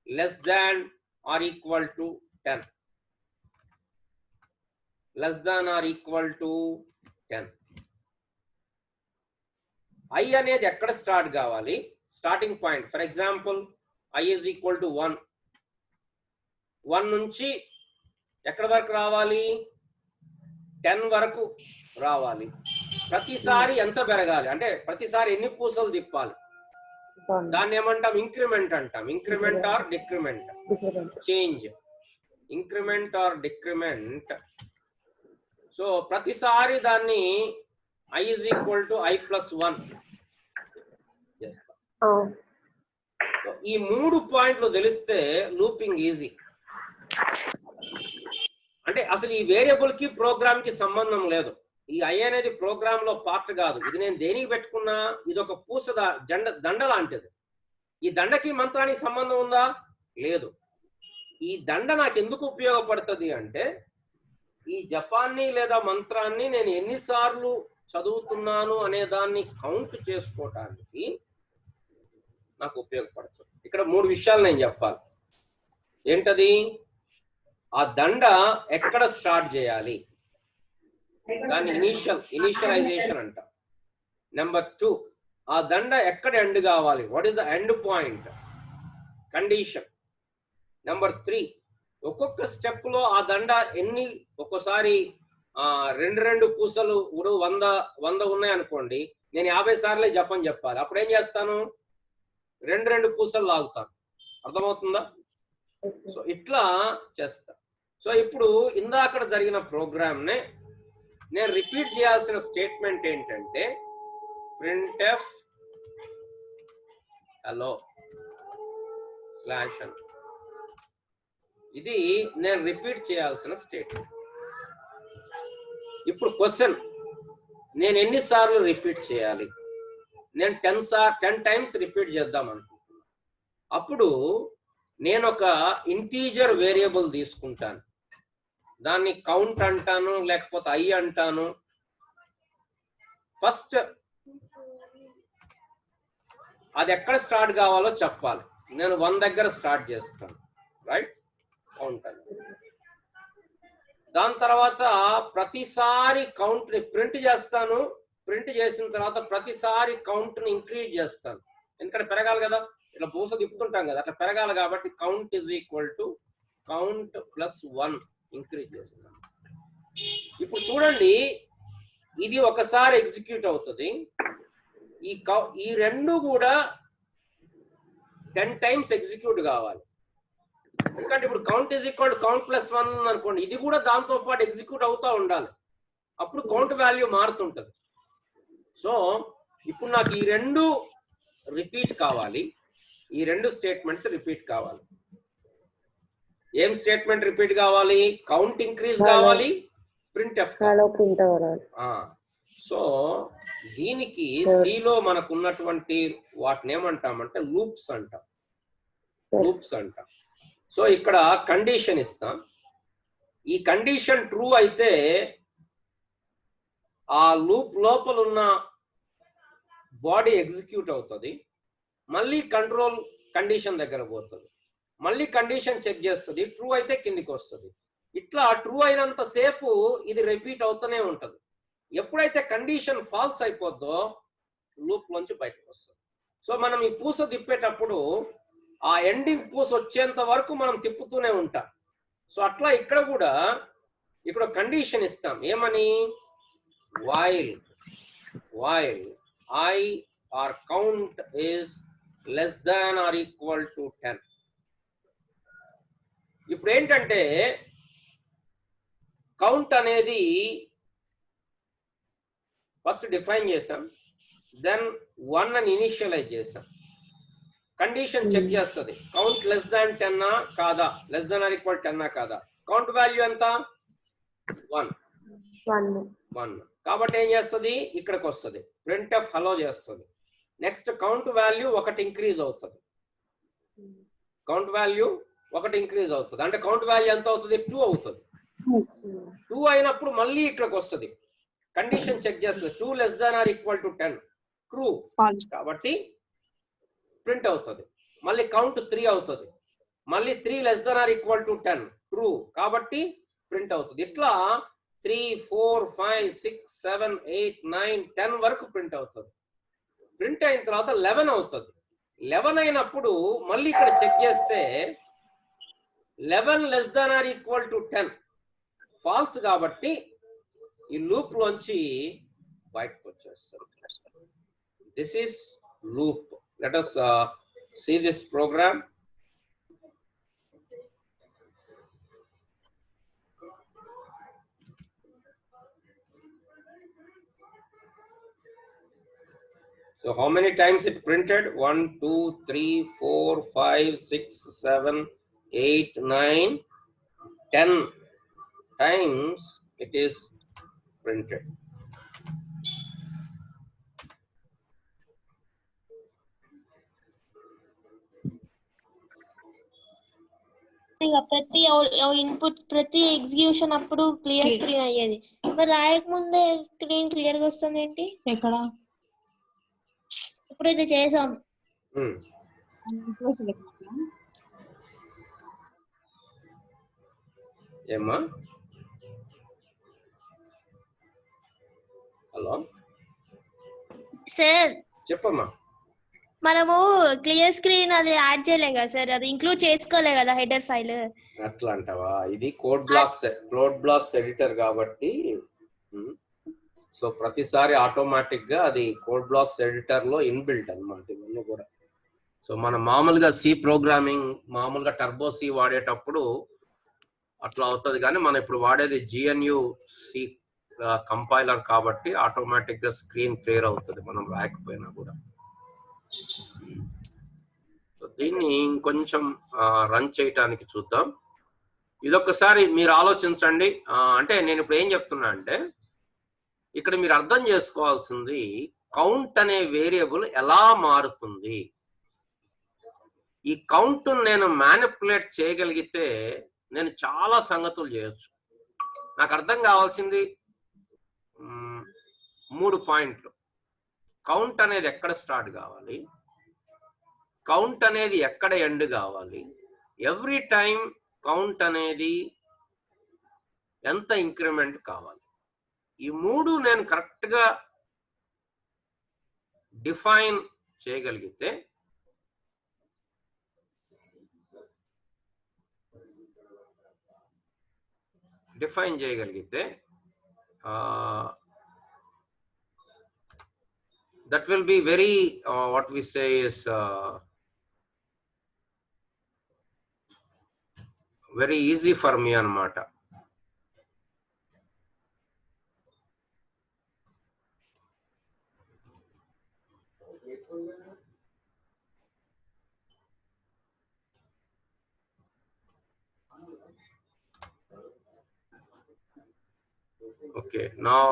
less than or equal to 10. Less than or equal to 10. I అనేది ఎక్కడ స్టార్ట్ కావాలి, starting point. For example I is equal to 1. 1 నుంచి ఎక్కడ వరకు రావాలి, 10 వరకు రావాలి. ప్రతిసారి ఎంత పెరగాలి అంటే ప్రతిసారి ఎన్ని పూసలు తిప్పాలి, దాన్ని ఏమంటాం? ఇంక్రిమెంట్ అంటాం. Increment or decrement, change. Increment or decrement. So ప్రతిసారి దాన్ని I is equal to I plus 1 చేస్తాం. ఈ 3 పాయింట్లు తెలిస్తే లూపింగ్ ఈజీ. అంటే అసలు ఈ వేరియబుల్ కి ప్రోగ్రామ్ కి సంబంధం లేదు. ఈ ఐ అనేది ప్రోగ్రామ్ లో పార్ట్ కాదు. ఇది నేను దేనికి పెట్టుకున్నా, ఇది ఒక పూస దండ లాంటిది. ఈ దండకి మంత్రానికి సంబంధం ఉందా? లేదు. ఈ దండ నాకు ఎందుకు ఉపయోగపడుతుంది అంటే ఈ జపాన్ని లేదా మంత్రాన్ని నేను ఎన్నిసార్లు చదువుతున్నాను అనే దాన్ని కౌంట్ చేసుకోవటానికి నాకు ఉపయోగపడుతుంది. ఇక్కడ 3 విషయాలు నేను చెప్పాలి. ఏంటది? ఆ దండ ఎక్కడ స్టార్ట్ చేయాలి, దాన్ని ఇనిషియలైజేషన్ అంట. నెంబర్ 2, ఆ దండ ఎక్కడ ఎండ్ కావాలి, what is the end point, condition. Number 3, ఒక్కొక్క స్టెప్ లో ఆ దండ ఎన్ని ఒక్కోసారి రెండు పూసలు ఇప్పుడు 100 ఉన్నాయి అనుకోండి, నేను 50 సార్లే జపం చెప్పాలి. అప్పుడు ఏం చేస్తాను, రెండు పూసలు లాగుతాను. అర్థమవుతుందా? సో ఇట్లా చేస్తా. సో ఇప్పుడు ఇందాక జరిగిన ప్రోగ్రామ్ నే నేను రిపీట్ చేయాల్సిన స్టేట్మెంట్ ఏంటంటే printf hello /n. ఇది నేను రిపీట్ చేయాల్సిన స్టేట్మెంట్. ఇప్పుడు క్వశ్చన్, నేను ఎన్నిసార్లు రిపీట్ చేయాలి? నేను 10 టైమ్స్ రిపీట్ చేద్దాం అనుకుంటున్నాను. అప్పుడు నేను ఒక ఇంటీజర్ వేరియబుల్ తీసుకుంటాను, దాన్ని కౌంట్ అంటాను, లేకపోతే ఐ అంటాను. ఫస్ట్ అది ఎక్కడ స్టార్ట్ కావాలో చెప్పాలి. నేను 1 దగ్గర స్టార్ట్ చేస్తాను, రైట్? కౌంట్ అని. దాని తర్వాత ప్రతిసారి కౌంట్ ని ప్రింట్ చేస్తాను. ప్రింట్ చేసిన తర్వాత ప్రతిసారి కౌంట్ ని ఇంక్రీజ్ చేస్తాను, ఎందుకంటే పెరగాలి కదా, ఇట్లా పూస తిప్పుతుంటాం కదా, అట్లా పెరగాలి కాబట్టి count is equal to count +1 increase చేస్తాను. ఇప్పుడు చూడండి, ఇది ఒకసారి ఎగ్జిక్యూట్ అవుతుంది. ఈ రెండు కూడా 10 టైమ్స్ ఎగ్జిక్యూట్ కావాలి. ఎందుకంటే ఇప్పుడు count is equal to count +1 అనుకోండి, ఇది కూడా దాంతో పాటు ఎగ్జిక్యూట్ అవుతూ ఉండాలి. అప్పుడు కౌంట్ వాల్యూ మారుతుంటది. సో ఇప్పుడు నాకు ఈ రెండు రిపీట్ కావాలి, ఈ రెండు స్టేట్మెంట్స్ రిపీట్ కావాలి. ఏం స్టేట్మెంట్ రిపీట్ కావాలి? కౌంట్ ఇంక్రీజ్ కావాలి, printf. సో దీనికి సిలో మనకు ఉన్నటువంటి వాటిని ఏమంటామంటే లూప్స్ అంటాం. సో ఇక్కడ కండిషన్ ఇస్తాం. ఈ కండిషన్ ట్రూ అయితే ఆ లూప్ లోపల ఉన్న బాడీ ఎగ్జిక్యూట్ అవుతుంది. మళ్ళీ కంట్రోల్ కండిషన్ దగ్గర పోతుంది, మళ్ళీ కండిషన్ చెక్ చేస్తుంది. ట్రూ అయితే కిందికి వస్తుంది. ఇట్లా ట్రూ అయినంత సేపు ఇది రిపీట్ అవుతూనే ఉంటుంది. ఎప్పుడైతే కండిషన్ ఫాల్స్ అయిపోద్దో లూప్ నుంచి బయటకు వస్తుంది. సో మనం ఈ పూస తిప్పేటప్పుడు ఆ ఎండింగ్ పూస వచ్చేంత వరకు మనం తిప్పుతూనే ఉంటాం. సో అట్లా ఇక్కడ కూడా ఇక్కడ కండిషన్ ఇస్తాం, ఏమని? While I or count is less than or equal to 10. ఇప్పుడు ఏంటంటే కౌంట్ అనేది ఫస్ట్ డిఫైన్ చేసాం, దెన్ 1 అని ఇనిషియలైజ్ చేసాం. కండిషన్ చెక్ చేస్తుంది, కౌంట్ <10 కాదా, <10 కాదా. కౌంట్ వాల్యూ ఎంత? 1. కాబట్టి ఏం చేస్తుంది, ఇక్కడికి వస్తుంది, printf హలో చేస్తుంది. నెక్స్ట్ కౌంట్ వాల్యూ 1 ఇంక్రీజ్ అవుతుంది. అంటే కౌంట్ వాల్యూ ఎంత అవుతుంది? 2 అవుతుంది. 2 అయినప్పుడు మళ్ళీ ఇక్కడికి వస్తుంది, కండిషన్ చెక్ చేస్తుంది, 2 < 10 ట్రూ కాబట్టి ప్రింట్ అవుతుంది. మళ్ళీ కౌంట్ 3 అవుతుంది, మళ్ళీ 3 < 10 ట్రూ కాబట్టి ప్రింట్ అవుతుంది. ఇట్లా 3, 4, 5, 6, 7, 8, 9, 10 వరకు ప్రింట్ అవుతుంది. ప్రింట్ అయిన తర్వాత 11 అవుతుంది. 11 అయినప్పుడు మళ్ళీ ఇక్కడ చెక్ చేస్తే 11 < 10 ఫాల్స్ కాబట్టి ఈ లూప్ లోంచి బయటకు వచ్చేస్తారు. This is loop. Let us see this program. So how many times it printed? 1, 2, 3, 4, 5, 6, 7, 8, 9, 10 times it is printed. ప్రతి ఇన్పుట్ ప్రతి ఎగ్జిక్యూషన్ అప్పుడు క్లియర్ స్క్రీన్ అయ్యేది, మరి రాయకముందే స్క్రీన్ క్లియర్ గా వస్తుంది ఏంటి? ఎక్కడ ఇప్పుడు ఇది చేసాం. ఏమ్మా? హలో సార్ చెప్పమ్మా. మనము క్లియర్ స్క్రీన్ అది యాడ్ చేయలే కదా సార్, అది ఇంక్లూడ్ చేసుకోలే కదా హెడర్ ఫైల్. అట్లా అంటావా? ఇది కోడ్ బ్లాక్స్ ఎడిటర్ కాబట్టి సో ప్రతిసారి ఆటోమేటిక్ గా అది కోడ్ బ్లాక్స్ ఎడిటర్ లో ఇన్బిల్ట్ అన్నమాట ఇవన్నీ కూడా. సో మనం మామూలుగా సి ప్రోగ్రామింగ్ మామూలుగా టర్బో సి వాడేటప్పుడు అట్లా అవుతుంది, కానీ మనం ఇప్పుడు వాడేది GNU సి కంపైలర్ కాబట్టి ఆటోమేటిక్ గా స్క్రీన్ క్లియర్ అవుతుంది మనం రాయకపోయినా కూడా. సో దీన్ని ఇంకొంచెం రన్ చేయటానికి చూద్దాం. ఇదొక్కసారి మీరు ఆలోచించండి. అంటే నేను ఇప్పుడు ఏం చెప్తున్నా అంటే ఇక్కడ మీరు అర్థం చేసుకోవాల్సింది కౌంట్ అనే వేరియబుల్ ఎలా మారుతుంది. ఈ కౌంట్ నేను మ్యానిపులేట్ చేయగలిగితే నేను చాలా సంగతులు చేయొచ్చు. నాకు అర్థం కావాల్సింది 3 పాయింట్లు. కౌంట్ అనేది ఎక్కడ స్టార్ట్ కావాలి, కౌంట్ అనేది ఎక్కడ ఎండ్ కావాలి, ఎవ్రీ టైం కౌంట్ అనేది ఎంత ఇంక్రిమెంట్ కావాలి. ఈ 3 నేను కరెక్ట్ గా డిఫైన్ చేయగలిగితే that will be very what we say is very easy for me anamata. Okay, now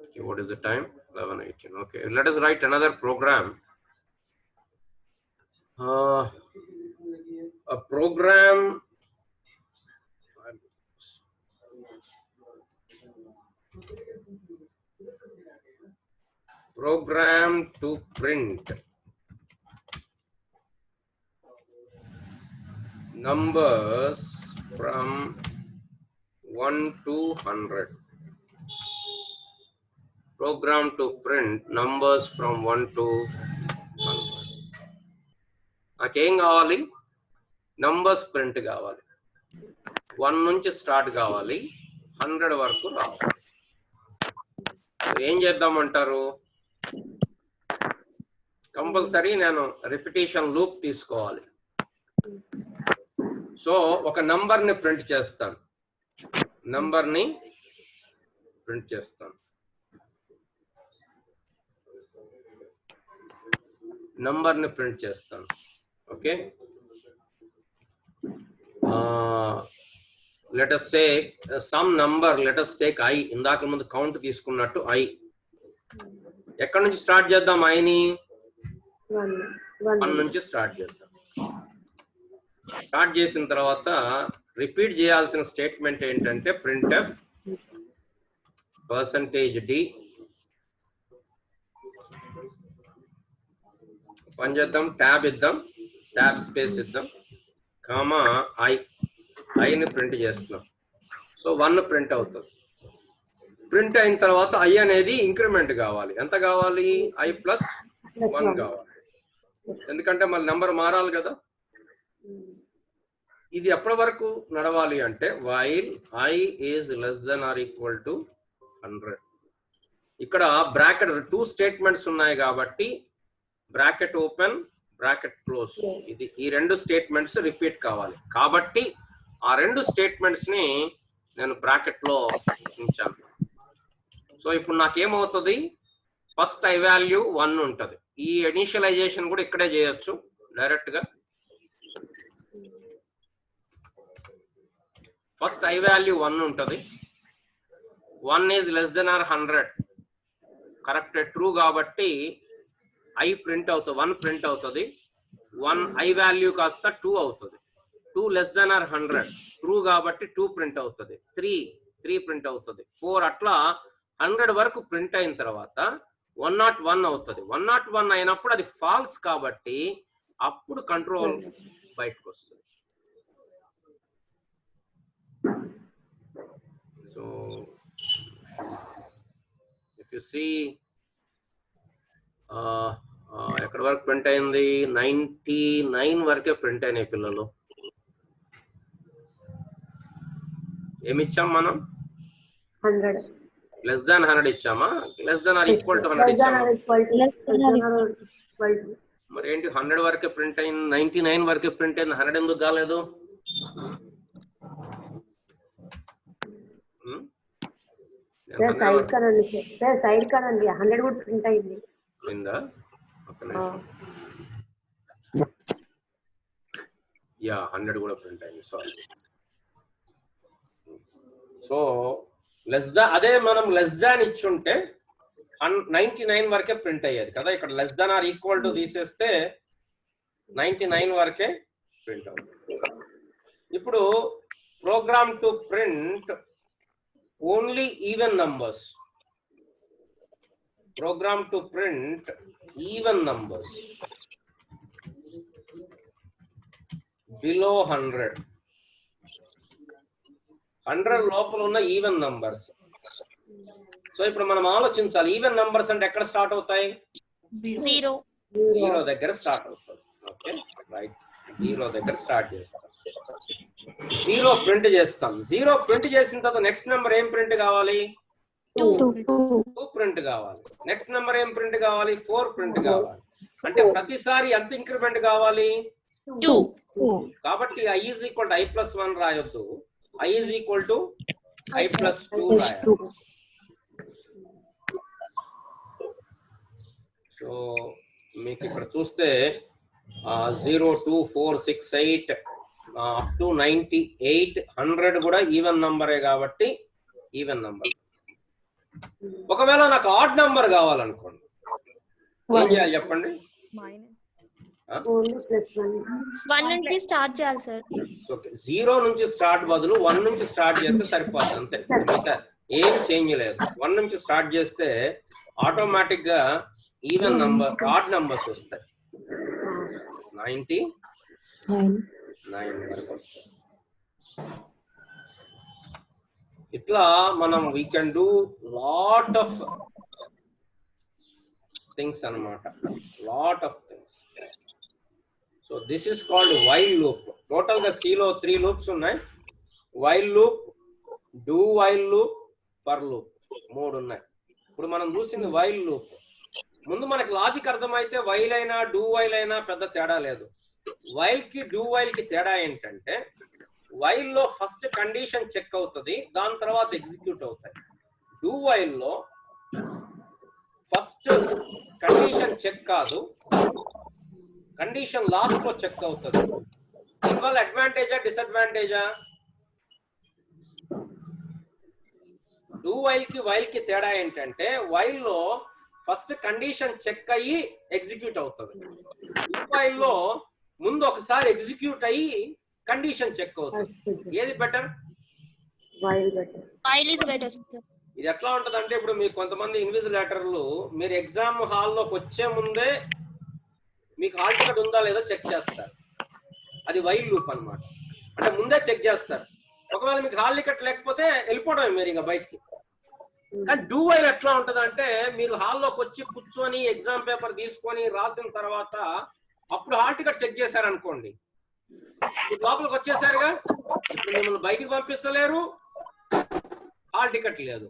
okay, what is the time? 11:18. Okay, let us write another program. A program to print numbers from 1 to 100. Program to print numbers from 1 to 100. నాకేం కావాలి? Numbers print కావాలి. 1 నుంచి start కావాలి, 100 వరకు రావాలి. ఏం చేద్దామంటారు? Compulsory నేను repetition loop తీసుకోవాలి. సో ఒక నంబర్ని ప్రింట్ చేస్తాను, నంబర్ని ప్రింట్ చేస్తాను. Okay, let us say some number, let us take I. ఇందాక ముందు కౌంట్ తీసుకున్నట్టు I. ఎక్కడి నుంచి స్టార్ట్ చేద్దాం? ఐని 1 నుంచి స్టార్ట్ చేద్దాం. స్టార్ట్ చేసిన తర్వాత రిపీట్ చేయాల్సిన స్టేట్మెంట్ ఏంటంటే printf %d పని చేద్దాం, ట్యాబ్ ఇద్దాం, ట్యాబ్ స్పేస్ ఇద్దాం, కామా ఐని ప్రింట్ చేస్తున్నాం. సో 1 ప్రింట్ అవుతుంది. ప్రింట్ అయిన తర్వాత I అనేది ఇంక్రిమెంట్ కావాలి. ఎంత కావాలి? I+1 కావాలి. ఎందుకంటే మళ్ళీ నెంబర్ మారాలి కదా. ఇది ఎప్పటి వరకు నడవాలి అంటే while I is less than or equal to 100. ఇక్కడ బ్రాకెట్ 2 స్టేట్మెంట్స్ ఉన్నాయి కాబట్టి బ్రాకెట్ ఓపెన్, బ్రాకెట్ క్లోజ్, ఇది ఈ 2 స్టేట్మెంట్స్ రిపీట్ కావాలి. కాబట్టి ఆ 2 స్టేట్మెంట్స్ ని నేను బ్రాకెట్ లో ఉంచాను. సో ఇప్పుడు నాకేమవుతుంది? ఫస్ట్ I వాల్యూ 1 ఉంటుంది. ఈ ఇనిషియలైజేషన్ కూడా ఇక్కడే చేయొచ్చు డైరెక్ట్ గా. ఫస్ట్ I వాల్యూ 1 ఉంటుంది. 1 is less than or 100 correct true కాబట్టి I ప్రింట్ అవుతుంది, 1 ప్రింట్ అవుతుంది. 1 I వాల్యూ కాస్త 2 అవుతుంది. 2 less than or 100 ట్రూ కాబట్టి 2 ప్రింట్ అవుతుంది. 3 ప్రింట్ అవుతుంది. 4 అట్లా 100 వరకు ప్రింట్ అయిన తర్వాత 101 అవుతుంది. 101 అయినప్పుడు అది ఫాల్స్ కాబట్టి అప్పుడు కంట్రోల్ బయటకు వస్తుంది. సో ఇఫ్ యు సీ ఎక్కడి వరకు ప్రింట్ అయింది? 99 వరకే ప్రింట్ అయినాయి పిల్లలు. ఏమిచ్చాం మనం? 100. లెస్ దాన్ 100 ఇచ్చామా? Less than or equal to 100 ఇచ్చామా? మరి ఏంటి 100 వరకే ప్రింట్ అయింది, 99 వరకే ప్రింట్ అయింది, 100 ఎందుకు కాలేదు? సైడ్ కనండి సార్, సైడ్ కనండి 100 కూడా ప్రింట్ అయింది. అయిందా? ఒక నిమిషం. యా 100 కూడా ప్రింట్ అయింది. సారీ. సో లెస్ దాన్, అదే మనం లెస్ దాన్ ఇచ్చుంటే 99 వరకే ప్రింట్ అయ్యేది కదా. ఇక్కడ less than or equal to తీసేస్తే 99 వరకే ప్రింట్ అవుతుంది. ఇప్పుడు program to print only even numbers. Program to print even numbers below 100. 100 లోపల ఉన్న ఈవెన్ నంబర్స్. సో ఇప్పుడు మనం ఆలోచించాలి, ఈవెన్ నంబర్స్ అంటే ఎక్కడ స్టార్ట్ అవుతాయి? 0 దగ్గర స్టార్ట్ అవుతుంది. ఓకే రైట్, 0 దగ్గర స్టార్ట్ చేస్తాం. 0 ప్రింట్ చేస్తాం. 0 ప్రింట్ చేసిన తర్వాత నెక్స్ట్ నెంబర్ ఏం ప్రింట్ కావాలి? 2 ప్రింట్ కావాలి. నెక్స్ట్ నెంబర్ ఏం ప్రింట్ కావాలి? 4 ప్రింట్ కావాలి. అంటే ప్రతిసారి ఎంత ఇంక్రిమెంట్ కావాలి? 2. కాబట్టి i is equal to i plus 1 రాయొద్దు, i is equal to i plus 2 రాయాలి. సో మీకు ఇక్కడ చూస్తే 0, 2, 4, 6, 8 అప్ టు 98, 100 కూడా ఈవెన్ నంబరే కాబట్టి ఈవెన్ నంబర్. ఒకవేళ నాకు ఆడ్ నంబర్ కావాలనుకోండి, ఏం చేయాలి చెప్పండి? 1 నుంచి స్టార్ట్ చేయాలి సార్. ఓకే, 0 నుంచి స్టార్ట్ బదులు 1 నుంచి స్టార్ట్ చేస్తే సరిపోతుంది అంతే, మిగతా ఏం చేంజ్ లేదు. 1 నుంచి స్టార్ట్ చేస్తే ఆటోమేటిక్ గా ఈవెన్ నంబర్, ఆడ్ నంబర్స్ వస్తాయి. 99 వరకు వస్తాయి. ఇట్లా మనం we can do lot of things అన్నమాట, lot of things. So this is called while loop. Total గా C లో 3 లూప్స్ ఉన్నాయి. While loop, do while loop, for loop 3 ఉన్నాయి. ఇప్పుడు మనం చూసింది వైల్ లూప్. ముందు మనకి లాజిక్ అర్థమైతే వైల్ అయినా డూ వైల్ అయినా పెద్ద తేడా లేదు. వైల్ కి డూ వైల్ కి తేడా ఏంటంటే, వైల్ లో ఫస్ట్ కండిషన్ చెక్ అవుతుంది, దాని తర్వాత ఎగ్జిక్యూట్ అవుతాయి. డూ వైల్ లో ఫస్ట్ కండిషన్ చెక్ కాదు, కండిషన్ లాస్ట్ లో చెక్ అవుతుంది. దీనివల్ల అడ్వాంటేజా డిసడ్వాంటేజా? డూ వైల్ కి తేడా ఏంటంటే, వైల్ లో ఫస్ట్ కండిషన్ చెక్ అయ్యి ఎగ్జిక్యూట్ అవుతుంది. డూ వైల్ లో ముందు ఒకసారి ఎగ్జిక్యూట్ అయ్యి కండిషన్ చెక్ అవుతుంది. ఏది better? While is better sir. ఇది ఎట్లా ఉంటది అంటే, ఇప్పుడు మీకు కొంతమంది ఇన్విజిలేటర్లు మీరు ఎగ్జామ్ హాల్లోకి వచ్చే ముందే మీకు హాల్ టికెట్ ఉందా లేదా చెక్ చేస్తారు. అది వైల్ లూప్ అన్నమాట. అంటే ముందే చెక్ చేస్తారు. ఒకవేళ మీకు హాల్ టికెట్ లేకపోతే వెళ్ళిపోవడమే మీరు ఇంకా బయటికి. కానీ డూ వైల్ ఎట్లా ఉంటది అంటే, మీరు హాల్లోకి వచ్చి కూర్చొని ఎగ్జామ్ పేపర్ తీసుకొని రాసిన తర్వాత అప్పుడు హాల్ టికెట్ చెక్ చేశారనుకోండి, లోపలికి వచ్చేసారుగా, ఇప్పుడు మిమ్మల్ని బయటికి పంపించలేరు, హాల్ టికెట్ లేదు,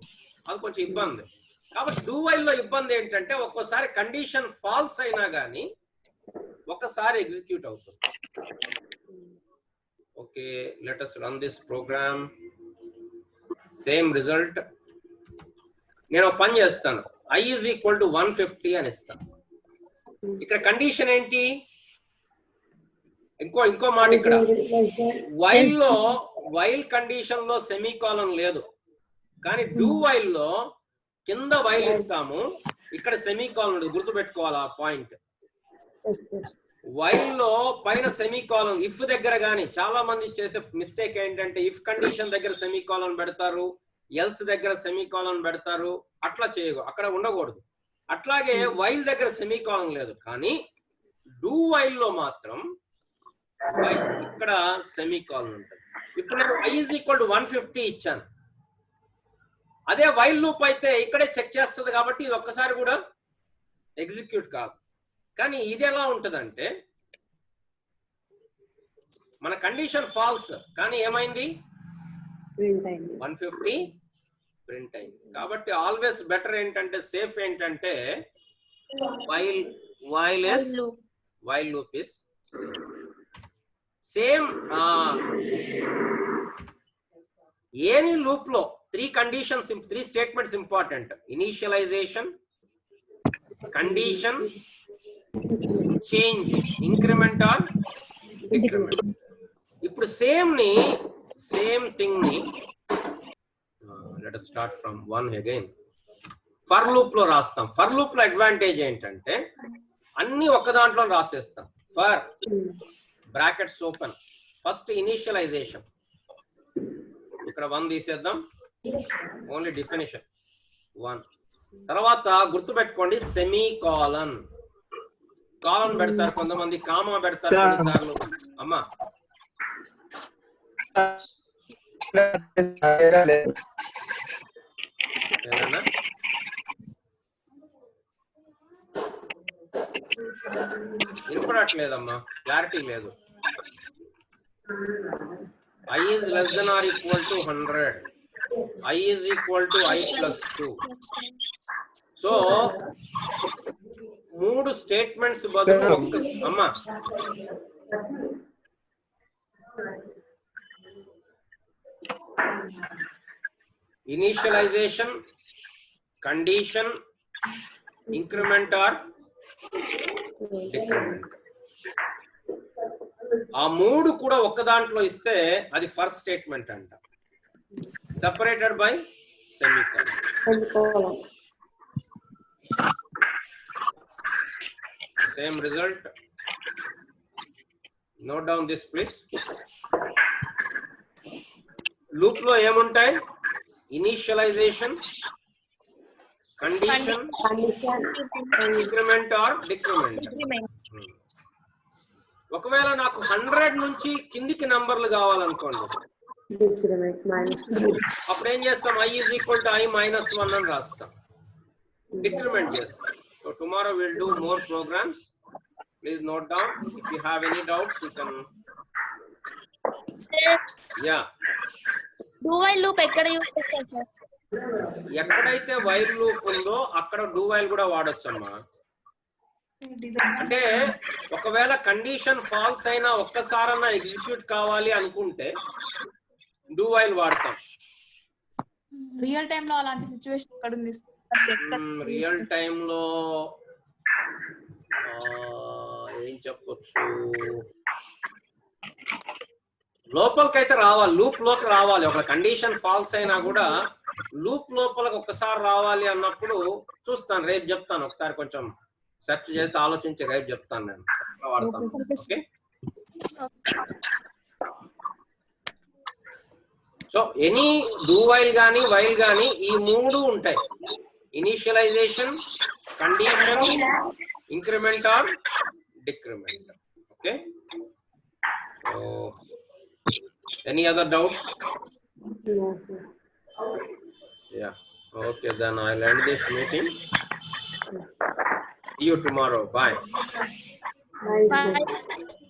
అది కొంచెం ఇబ్బంది. కాబట్టి డూ వైల్ లో ఇబ్బంది ఏంటంటే, ఒక్కోసారి కండిషన్ ఫాల్స్ అయినా కానీ ఒకసారి ఎగ్జిక్యూట్ అవుతుంది. Okay, let us run this program. Same result. నేను పని చేస్తాను, i is equal to 150 అని ఇస్తాను. ఇక్కడ కండిషన్ ఏంటి? ఇంకో మాట, ఇక్కడ వైల్ కండిషన్ లో సెమీకాలన్ లేదు, కానీ డూ వైల్ లో కింద వైల్ ఇస్తాము, ఇక్కడ సెమీకాలన్. గుర్తుపెట్టుకోవాలి ఆ పాయింట్. వైల్ లో పైన సెమీకాలన్, ఇఫ్ దగ్గర కానీ చాలా మంది చేసే మిస్టేక్ ఏంటంటే, ఇఫ్ కండిషన్ దగ్గర సెమీకాలన్ పెడతారు, ఎల్స్ దగ్గర సెమీకాలన్ పెడతారు. అట్లా చేయదు, అక్కడ ఉండకూడదు. అట్లాగే వైల్ దగ్గర సెమీకాలన్ లేదు, కానీ డూ వైల్ లో మాత్రం ఇక్కడ సెమీకాలన్ ఉంటుంది. ఇప్పుడు నేను i = 150 ఇచ్చాను. అదే వైల్ లూప్ అయితే ఇక్కడే చెక్ చేస్తుంది కాబట్టి ఇది ఒక్కసారి కూడా ఎగ్జిక్యూట్ కాదు. కానీ ఇది ఎలా ఉంటుందంటే మన కండిషన్ ఫాల్స్, కానీ ఏమైంది 150 ప్రింట్ అయింది. కాబట్టి ఆల్వేస్ బెటర్ ఏంటంటే, సేఫ్ ఏంటంటే while loop is same. Any loop లో 3 conditions, 3 statements important: initialization, condition, change, increment or decrement. ఇప్పుడు సేమ్ థింగ్ ని let us start from 1 again. For loop లో రాస్తాం. ఫర్ లూప్ లో అడ్వాంటేజ్ ఏంటంటే అన్ని ఒక దాంట్లో రాసేస్తాం. For brackets open, first initialization, ఇక్కడ 1 తీసేద్దాం, ఓన్లీ డెఫినిషన్ 1. తర్వాత గుర్తుపెట్టుకోండి సెమీ కాలన్ పెడతారు కొంతమంది, కామా పెడతారు కొన్నిసార్లు. అమ్మా వినపడట్లేదమ్మా, క్లారిటీ లేదు. I is less than or equal to 100. I is equal to I plus 2. So 3 statements బదులు ఒక్క అమ్మా initialization, condition, increment or decrement, ఆ 3 కూడా ఒక్క దాంట్లో ఇస్తే అది ఫస్ట్ స్టేట్మెంట్ అంట, separated by semicolon. Same result. Note down this please. Loop లో ఏముంటాయి? Initialization, condition, increment or decrement. ఒకవేళ నాకు 100 నుంచి కిందికి నంబర్లు కావాలనుకోండి, అప్పుడు ఏం చేస్తాం? I is equal to I minus 1 అని రాస్తాం, డిక్రిమెంట్ చేస్తాం. So tomorrow will do more programs. Please note down. If you have any doubts you can. Yeah, do while loop ఎక్కడ యూస్ చేస్తారు సార్? ఎక్కడైతే వైల్ లూప్ ఉందో అక్కడ do while కూడా వాడొచ్చమ్మా. అంటే ఒకవేళ కండిషన్ ఫాల్స్ అయినా ఒక్కసారన్నా ఎగ్జిక్యూట్ కావాలి అనుకుంటే డూ వైల్ వాడతాం. రియల్ టైమ్ లో అలాంటి సిచ్యువేషన్ ఎక్కడ ఉంది? రియల్ టైమ్ లో ఏం చెప్పొచ్చు, లోపలికైతే రావాలి, లూప్ లోకి రావాలి. ఒక కండిషన్ ఫాల్స్ అయినా కూడా లూప్ లోపలికి ఒక్కసారి రావాలి అన్నప్పుడు చూస్తాను, రేపు చెప్తాను. ఒకసారి కొంచెం సెర్చ్ చేసి ఆలోచించి రేపు చెప్తాను నేను. Okay, so any do while గానీ వైల్ గానీ ఈ 3 ఉంటాయి: initialization, condition, increment or decrement. Okay, so any other doubts? Yeah, okay, then I'll end this meeting. See you tomorrow. Bye. Bye.